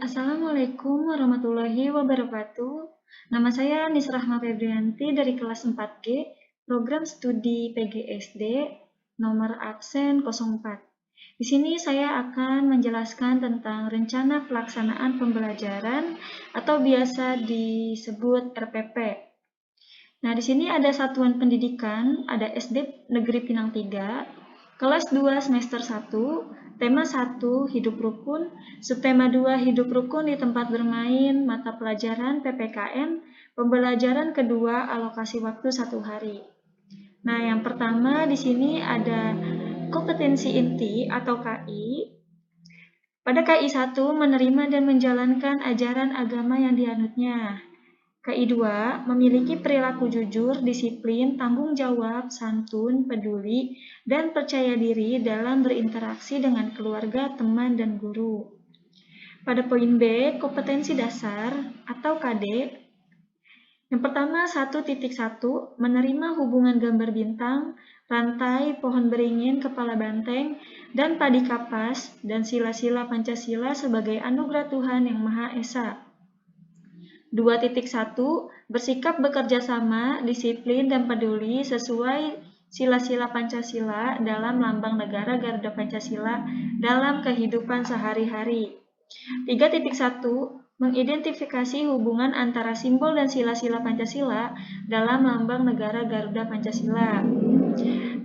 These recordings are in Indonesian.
Assalamualaikum warahmatullahi wabarakatuh. Nama saya Nisrahma Febrianti dari kelas 4G, program studi PGSD, nomor absen 04. Di sini saya akan menjelaskan tentang rencana pelaksanaan pembelajaran atau biasa disebut RPP. Nah, di sini ada satuan pendidikan, ada SD Negeri Pinang 3, kelas 2 semester 1, tema 1 hidup rukun, subtema 2 hidup rukun di tempat bermain, mata pelajaran PPKN, pembelajaran kedua alokasi waktu 1 hari. Nah, yang pertama di sini ada kompetensi inti atau KI. Pada KI 1 menerima dan menjalankan ajaran agama yang dianutnya. KI 2 memiliki perilaku jujur, disiplin, tanggung jawab, santun, peduli, dan percaya diri dalam berinteraksi dengan keluarga, teman, dan guru. Pada poin B, kompetensi dasar atau KD. Yang pertama 1.1 menerima hubungan gambar bintang, rantai, pohon beringin, kepala banteng, dan padi kapas, dan sila-sila Pancasila sebagai anugerah Tuhan Yang Maha Esa. 2.1 bersikap bekerja sama, disiplin, dan peduli sesuai sila-sila Pancasila dalam lambang negara Garuda Pancasila dalam kehidupan sehari-hari. 3.1 mengidentifikasi hubungan antara simbol dan sila-sila Pancasila dalam lambang negara Garuda Pancasila.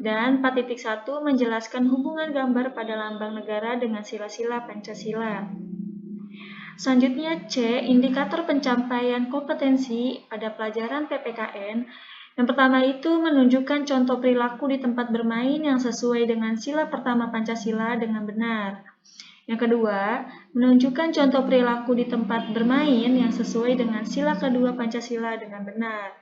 Dan 4.1 menjelaskan hubungan gambar pada lambang negara dengan sila-sila Pancasila. Selanjutnya C, indikator pencapaian kompetensi pada pelajaran PPKN. Yang pertama itu menunjukkan contoh perilaku di tempat bermain yang sesuai dengan sila pertama Pancasila dengan benar. Yang kedua, menunjukkan contoh perilaku di tempat bermain yang sesuai dengan sila kedua Pancasila dengan benar.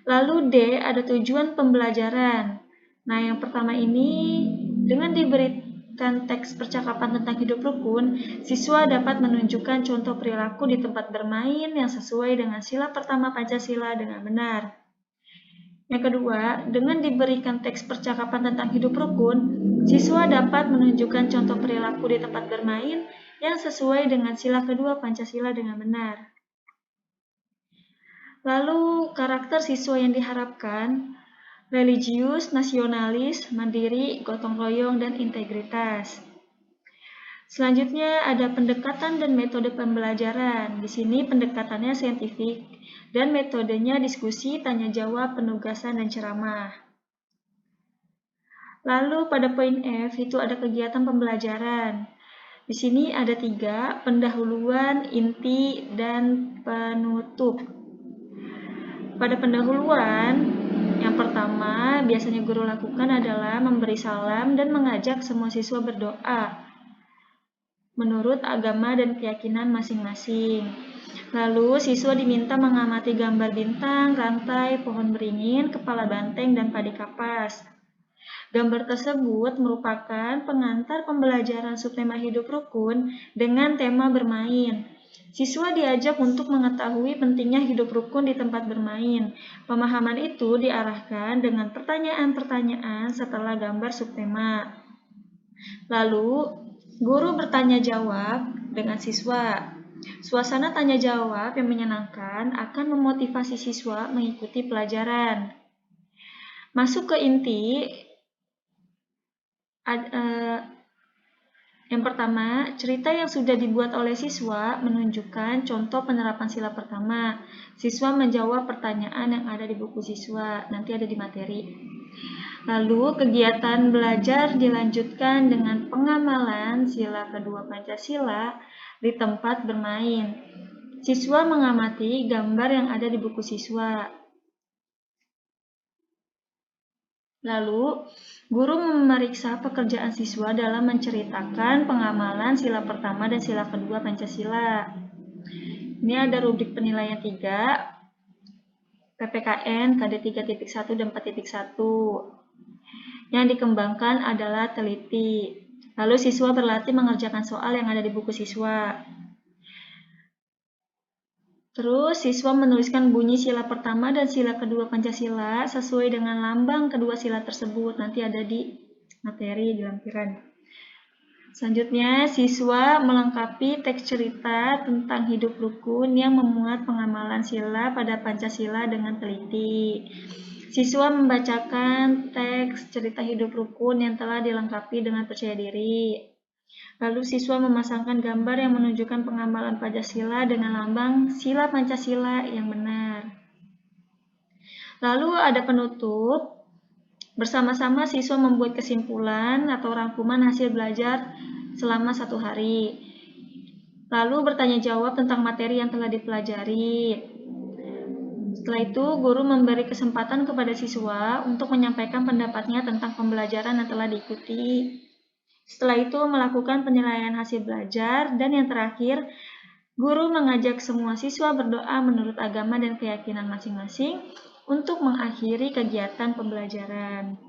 Lalu D, ada tujuan pembelajaran. Nah, yang pertama ini, dengan diberikan teks percakapan tentang hidup rukun, siswa dapat menunjukkan contoh perilaku di tempat bermain yang sesuai dengan sila pertama Pancasila dengan benar. Yang kedua, dengan diberikan teks percakapan tentang hidup rukun, siswa dapat menunjukkan contoh perilaku di tempat bermain yang sesuai dengan sila kedua Pancasila dengan benar. Lalu, karakter siswa yang diharapkan, religius, nasionalis, mandiri, gotong royong, dan integritas. Selanjutnya ada pendekatan dan metode pembelajaran. Di sini pendekatannya saintifik dan metodenya diskusi, tanya jawab, penugasan, dan ceramah. Lalu pada poin F itu ada kegiatan pembelajaran. Di sini ada 3, pendahuluan, inti, dan penutup. Pada pendahuluan, yang pertama biasanya guru lakukan adalah memberi salam dan mengajak semua siswa berdoa menurut agama dan keyakinan masing-masing. Lalu siswa diminta mengamati gambar bintang, rantai, pohon beringin, kepala banteng, dan padi kapas. Gambar tersebut merupakan pengantar pembelajaran subtema hidup rukun dengan tema bermain. Siswa diajak untuk mengetahui pentingnya hidup rukun di tempat bermain. Pemahaman itu diarahkan dengan pertanyaan-pertanyaan setelah gambar subtema. Lalu, guru bertanya jawab dengan siswa. Suasana tanya jawab yang menyenangkan akan memotivasi siswa mengikuti pelajaran. Masuk ke inti. Yang pertama, cerita yang sudah dibuat oleh siswa menunjukkan contoh penerapan sila pertama. Siswa menjawab pertanyaan yang ada di buku siswa, nanti ada di materi. Lalu, kegiatan belajar dilanjutkan dengan pengamalan sila kedua Pancasila di tempat bermain. Siswa mengamati gambar yang ada di buku siswa. Lalu, guru memeriksa pekerjaan siswa dalam menceritakan pengamalan sila pertama dan sila kedua Pancasila. Ini ada rubrik penilaian 3, PPKN, KD 3.1 dan 4.1. Yang dikembangkan adalah teliti. Lalu siswa berlatih mengerjakan soal yang ada di buku siswa. Terus, siswa menuliskan bunyi sila pertama dan sila kedua Pancasila sesuai dengan lambang kedua sila tersebut. Nanti ada di materi di lampiran. Selanjutnya, siswa melengkapi teks cerita tentang hidup rukun yang memuat pengamalan sila pada Pancasila dengan teliti. Siswa membacakan teks cerita hidup rukun yang telah dilengkapi dengan percaya diri. Lalu siswa memasangkan gambar yang menunjukkan pengamalan Pancasila dengan lambang sila Pancasila yang benar. Lalu ada penutup. Bersama-sama siswa membuat kesimpulan atau rangkuman hasil belajar selama 1 hari. Lalu bertanya jawab tentang materi yang telah dipelajari. Setelah itu, guru memberi kesempatan kepada siswa untuk menyampaikan pendapatnya tentang pembelajaran yang telah diikuti. Setelah itu, melakukan penilaian hasil belajar, dan yang terakhir, guru mengajak semua siswa berdoa menurut agama dan keyakinan masing-masing untuk mengakhiri kegiatan pembelajaran.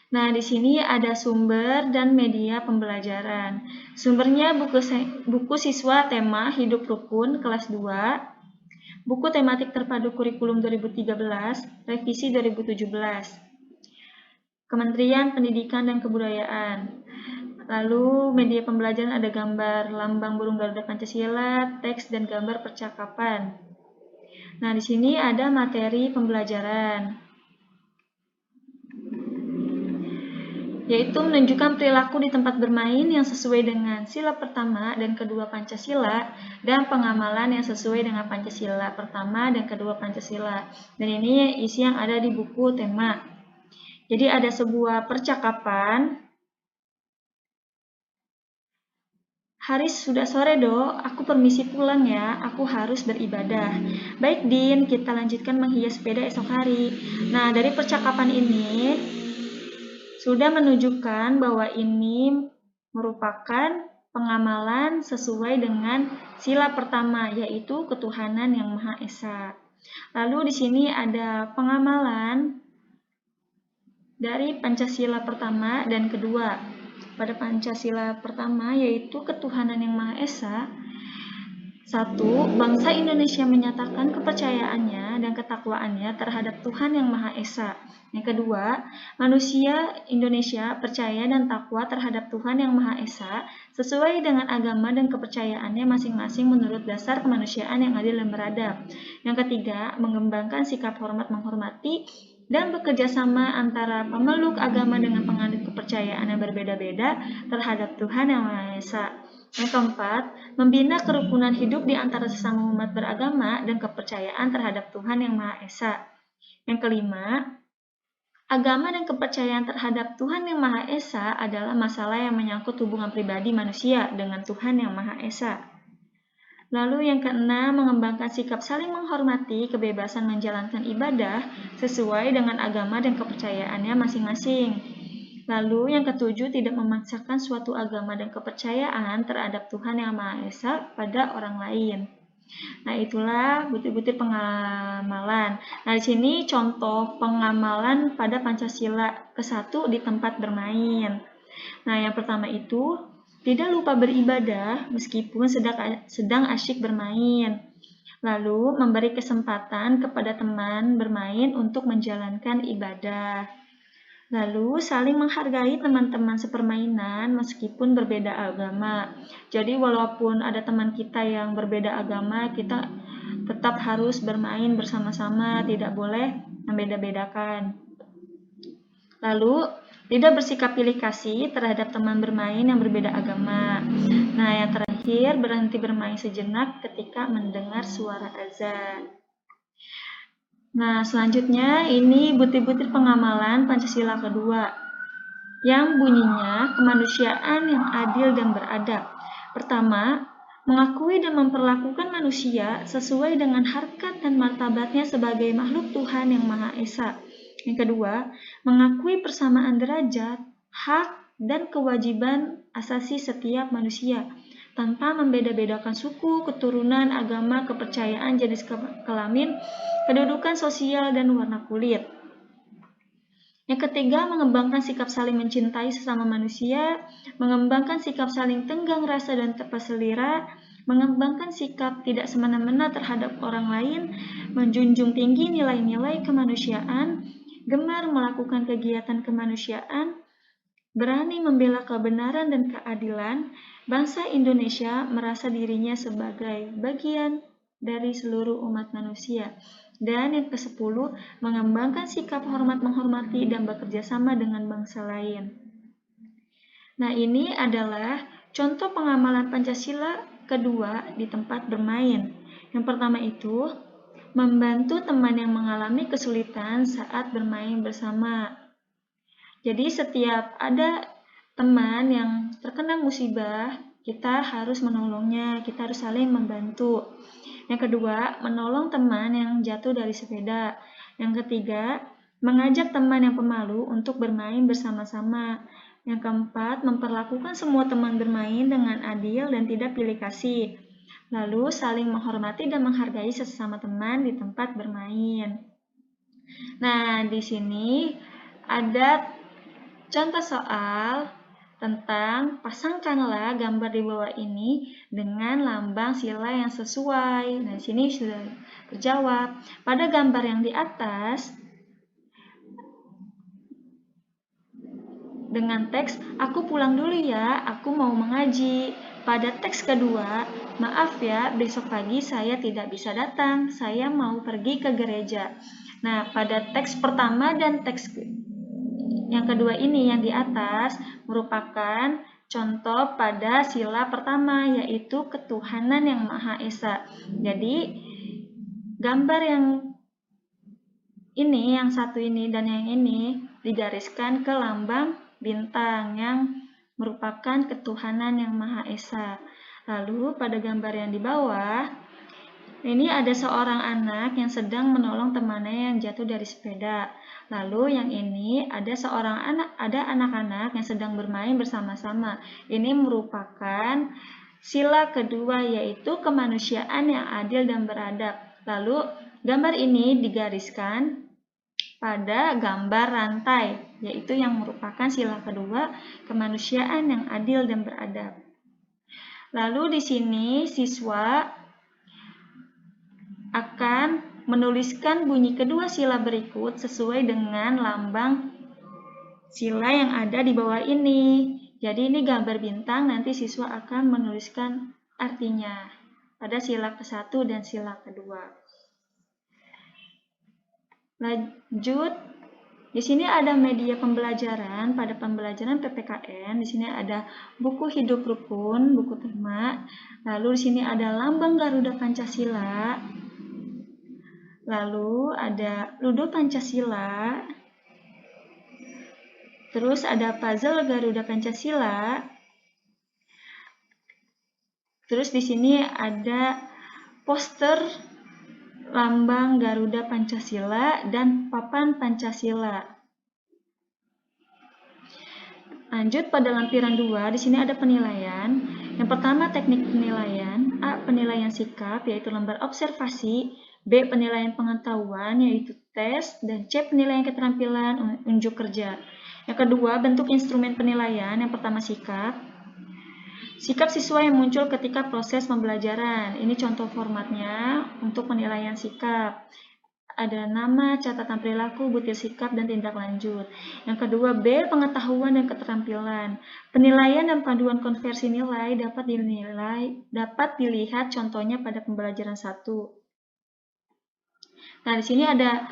Nah, di sini ada sumber dan media pembelajaran. Sumbernya buku siswa tema Hidup Rukun kelas 2, buku tematik terpadu kurikulum 2013, revisi 2017. Kementerian Pendidikan dan Kebudayaan. Lalu media pembelajaran ada gambar lambang burung Garuda Pancasila, teks dan gambar percakapan. Nah, di sini ada materi pembelajaran, yaitu menunjukkan perilaku di tempat bermain yang sesuai dengan sila pertama dan kedua Pancasila dan pengamalan yang sesuai dengan Pancasila pertama dan kedua Pancasila. Dan ini isi yang ada di buku tema. Jadi ada sebuah percakapan. Haris, sudah sore dok, aku permisi pulang ya, aku harus beribadah. Baik Din, kita lanjutkan menghias sepeda esok hari. Nah, dari percakapan ini sudah menunjukkan bahwa ini merupakan pengamalan sesuai dengan sila pertama, yaitu ketuhanan yang Maha Esa. Lalu di sini ada pengamalan dari Pancasila pertama dan kedua. Pada Pancasila pertama, yaitu ketuhanan yang Maha Esa, 1. Bangsa Indonesia menyatakan kepercayaannya dan ketakwaannya terhadap Tuhan yang Maha Esa. Yang kedua, manusia Indonesia percaya dan takwa terhadap Tuhan yang Maha Esa sesuai dengan agama dan kepercayaannya masing-masing menurut dasar kemanusiaan yang adil dan beradab. Yang ketiga, mengembangkan sikap hormat menghormati dan bekerja sama antara pemeluk agama dengan penganut kepercayaan yang berbeda-beda terhadap Tuhan yang Maha Esa. Yang keempat, membina kerukunan hidup di antara sesama umat beragama dan kepercayaan terhadap Tuhan yang Maha Esa. Yang kelima, agama dan kepercayaan terhadap Tuhan yang Maha Esa adalah masalah yang menyangkut hubungan pribadi manusia dengan Tuhan yang Maha Esa. Lalu yang keenam, mengembangkan sikap saling menghormati kebebasan menjalankan ibadah sesuai dengan agama dan kepercayaannya masing-masing. Lalu yang ketujuh, tidak memaksakan suatu agama dan kepercayaan terhadap Tuhan yang Maha Esa pada orang lain. Nah, itulah butir-butir pengamalan. Nah, di sini contoh pengamalan pada Pancasila ke-1 di tempat bermain. Nah, yang pertama itu, tidak lupa beribadah meskipun sedang asyik bermain. Lalu, memberi kesempatan kepada teman bermain untuk menjalankan ibadah. Lalu, saling menghargai teman-teman sepermainan meskipun berbeda agama. Jadi, walaupun ada teman kita yang berbeda agama, kita tetap harus bermain bersama-sama, tidak boleh membeda-bedakan. Lalu, tidak bersikap pilih kasih terhadap teman bermain yang berbeda agama. Nah, yang terakhir, berhenti bermain sejenak ketika mendengar suara azan. Nah, selanjutnya ini butir-butir pengamalan Pancasila kedua, yang bunyinya kemanusiaan yang adil dan beradab. Pertama, mengakui dan memperlakukan manusia sesuai dengan harkat dan martabatnya sebagai makhluk Tuhan yang Maha Esa. Yang kedua, mengakui persamaan derajat, hak, dan kewajiban asasi setiap manusia, tanpa membeda-bedakan suku, keturunan, agama, kepercayaan, jenis kelamin, kedudukan sosial, dan warna kulit. Yang ketiga, mengembangkan sikap saling mencintai sesama manusia, mengembangkan sikap saling tenggang rasa dan tepat selera, mengembangkan sikap tidak semena-mena terhadap orang lain, menjunjung tinggi nilai-nilai kemanusiaan, gemar melakukan kegiatan kemanusiaan, berani membela kebenaran dan keadilan, bangsa Indonesia merasa dirinya sebagai bagian dari seluruh umat manusia. Dan yang ke-10, mengembangkan sikap hormat menghormati dan bekerja sama dengan bangsa lain. Nah, ini adalah contoh pengamalan Pancasila kedua di tempat bermain. Yang pertama itu, membantu teman yang mengalami kesulitan saat bermain bersama. Jadi setiap ada teman yang terkena musibah, kita harus menolongnya, kita harus saling membantu. Yang kedua, menolong teman yang jatuh dari sepeda. Yang ketiga, mengajak teman yang pemalu untuk bermain bersama-sama. Yang keempat, memperlakukan semua teman bermain dengan adil dan tidak pilih kasih. Lalu, saling menghormati dan menghargai sesama teman di tempat bermain. Nah, di sini ada contoh soal tentang pasangkanlah gambar di bawah ini dengan lambang sila yang sesuai. Nah, di sini sudah terjawab. Pada gambar yang di atas dengan teks, "Aku pulang dulu ya, aku mau mengaji." Pada teks kedua, "Maaf ya, besok pagi saya tidak bisa datang, saya mau pergi ke gereja." Nah, pada teks pertama dan teks yang kedua ini yang di atas merupakan contoh pada sila pertama, yaitu ketuhanan yang Maha Esa. Jadi, gambar yang ini, yang satu ini dan yang ini digariskan ke lambang bintang yang merupakan ketuhanan yang Maha Esa. Lalu pada gambar yang di bawah, ini ada seorang anak yang sedang menolong temannya yang jatuh dari sepeda. Lalu yang ini ada anak-anak yang sedang bermain bersama-sama. Ini merupakan sila kedua, yaitu kemanusiaan yang adil dan beradab. Lalu gambar ini digariskan pada gambar rantai, yaitu yang merupakan sila kedua, kemanusiaan yang adil dan beradab. Lalu di sini siswa akan menuliskan bunyi kedua sila berikut sesuai dengan lambang sila yang ada di bawah ini. Jadi ini gambar bintang, nanti siswa akan menuliskan artinya pada sila ke-1 dan sila kedua. Lanjut, di sini ada media pembelajaran pada pembelajaran PPKN. Di sini ada buku hidup rukun, buku tema. Lalu di sini ada lambang Garuda Pancasila. Lalu ada Ludo Pancasila. Terus ada puzzle Garuda Pancasila. Terus di sini ada poster lambang Garuda Pancasila dan papan Pancasila. Lanjut pada lampiran 2, di sini ada penilaian. Yang pertama teknik penilaian, A. Penilaian sikap, yaitu lembar observasi, B. Penilaian pengetahuan, yaitu tes, dan C. Penilaian keterampilan, unjuk kerja. Yang kedua, bentuk instrumen penilaian. Yang pertama sikap. Sikap siswa yang muncul ketika proses pembelajaran. Ini contoh formatnya untuk penilaian sikap. Ada nama, catatan perilaku, butir sikap, dan tindak lanjut. Yang kedua, B. Pengetahuan dan keterampilan. Penilaian dan panduan konversi nilai dapat dilihat contohnya pada pembelajaran 1. Nah, di sini ada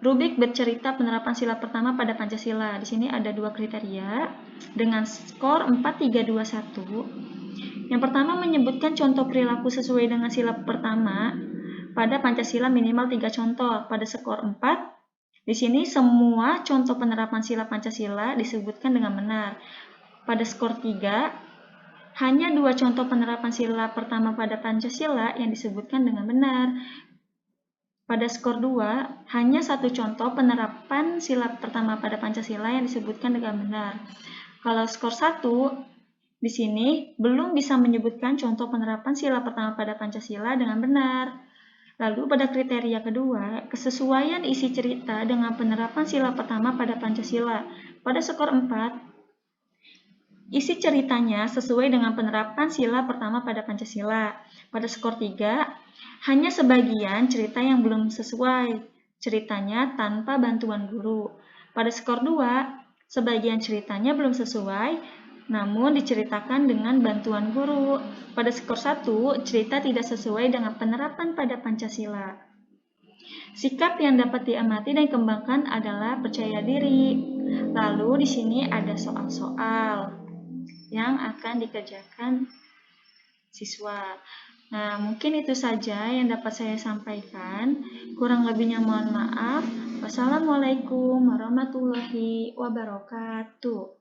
rubrik bercerita penerapan sila pertama pada Pancasila. Di sini ada 2 kriteria dengan skor 4-3-2-1. Yang pertama menyebutkan contoh perilaku sesuai dengan sila pertama. Pada Pancasila minimal 3 contoh. Pada skor 4, di sini semua contoh penerapan sila Pancasila disebutkan dengan benar. Pada skor 3, hanya 2 contoh penerapan sila pertama pada Pancasila yang disebutkan dengan benar. Pada skor 2, hanya 1 contoh penerapan sila pertama pada Pancasila yang disebutkan dengan benar. Kalau skor 1, di sini belum bisa menyebutkan contoh penerapan sila pertama pada Pancasila dengan benar. Lalu pada kriteria kedua, kesesuaian isi cerita dengan penerapan sila pertama pada Pancasila. Pada skor 4, isi ceritanya sesuai dengan penerapan sila pertama pada Pancasila. Pada skor 3, hanya sebagian cerita yang belum sesuai ceritanya tanpa bantuan guru. Pada skor 2, Sebagian ceritanya belum sesuai, namun diceritakan dengan bantuan guru. Pada skor 1, cerita tidak sesuai dengan penerapan pada Pancasila. Sikap yang dapat diamati dan dikembangkan adalah percaya diri. Lalu di sini ada soal-soal yang akan dikerjakan siswa. Nah, mungkin itu saja yang dapat saya sampaikan. Kurang lebihnya mohon maaf. Wassalamualaikum warahmatullahi wabarakatuh.